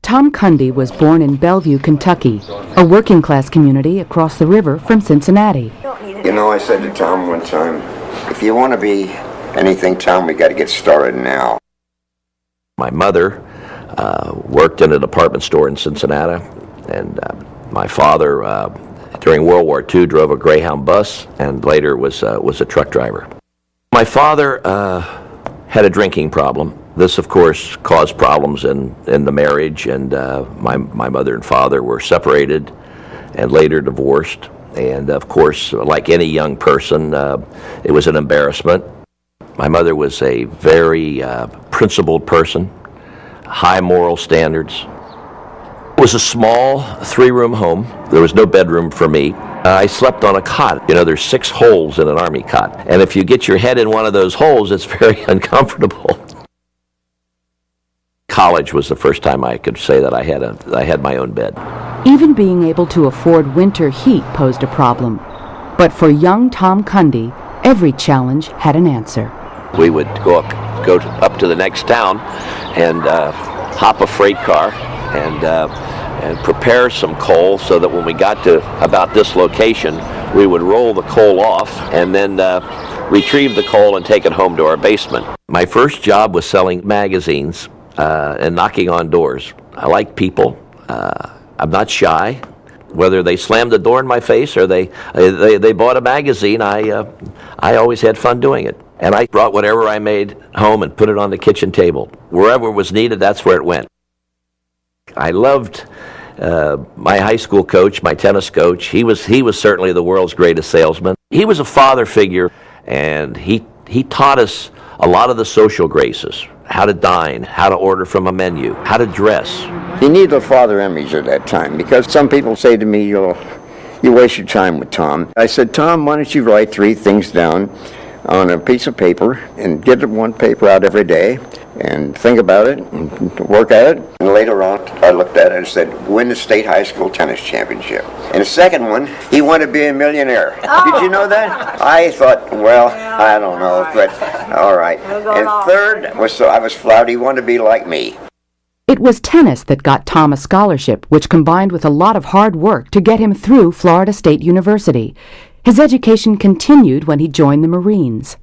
Tom Cundy was born in Bellevue, Kentucky, a working-class community across the river from Cincinnati. You know, I said to Tom one time, if you want to be anything, Tom, we got to get started now. My mother worked in a department store in Cincinnati, and my father, during World War II, drove a Greyhound bus, and later was a truck driver. My father had a drinking problem. This, of course, caused problems in the marriage, and my mother and father were separated and later divorced. And, of course, like any young person, it was an embarrassment. My mother was a very principled person, high moral standards. It was a small three-room home. There was no bedroom for me. I slept on a cot. You know, there's 6 holes in an army cot. And if you get your head in one of those holes, it's very uncomfortable. College was the first time I could say that I had my own bed. Even being able to afford winter heat posed a problem. But for young Tom Cundy, every challenge had an answer. We would go up to the next town and hop a freight car and prepare some coal so that when we got to about this location, we would roll the coal off and then retrieve the coal and take it home to our basement. My first job was selling magazines and knocking on doors. I like people. I'm not shy. Whether they slammed the door in my face or they bought a magazine, I always had fun doing it. And I brought whatever I made home and put it on the kitchen table. Wherever it was needed, that's where it went. I loved my high school coach, my tennis coach. He was certainly the world's greatest salesman. He was a father figure, and he taught us a lot of the social graces. How to dine, how to order from a menu, how to dress. You need a father image at that time, because some people say to me, you waste your time with Tom. I said, Tom, why don't you write 3 things down on a piece of paper and get one paper out every day and think about it and work at it. And later on, I looked at it and said, win the state high school tennis championship. And the second one, he wanted to be a millionaire. Oh. Did you know that? I thought, well, I don't know, but all right. And third was, I was flouted, he wanted to be like me. It was tennis that got Tom a scholarship, which combined with a lot of hard work to get him through Florida State University. His education continued when he joined the Marines.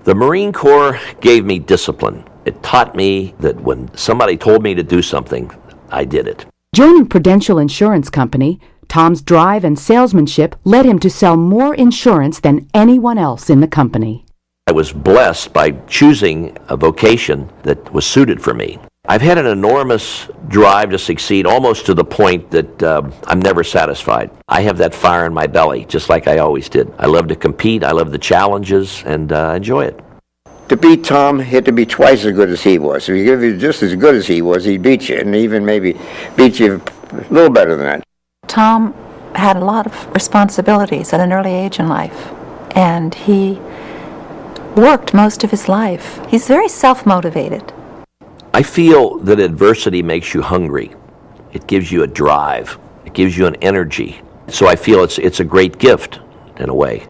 The Marine Corps gave me discipline. It taught me that when somebody told me to do something, I did it. Joining Prudential Insurance Company, Tom's drive and salesmanship led him to sell more insurance than anyone else in the company. I was blessed by choosing a vocation that was suited for me. I've had an enormous drive to succeed, almost to the point that I'm never satisfied. I have that fire in my belly, just like I always did. I love to compete, I love the challenges, and enjoy it. To beat Tom, he had to be twice as good as he was. If he was just as good as he was, he'd beat you, and even maybe beat you a little better than that. Tom had a lot of responsibilities at an early age in life, and he worked most of his life. He's very self-motivated. I feel that adversity makes you hungry. It gives you a drive. It gives you an energy. So I feel it's a great gift in a way.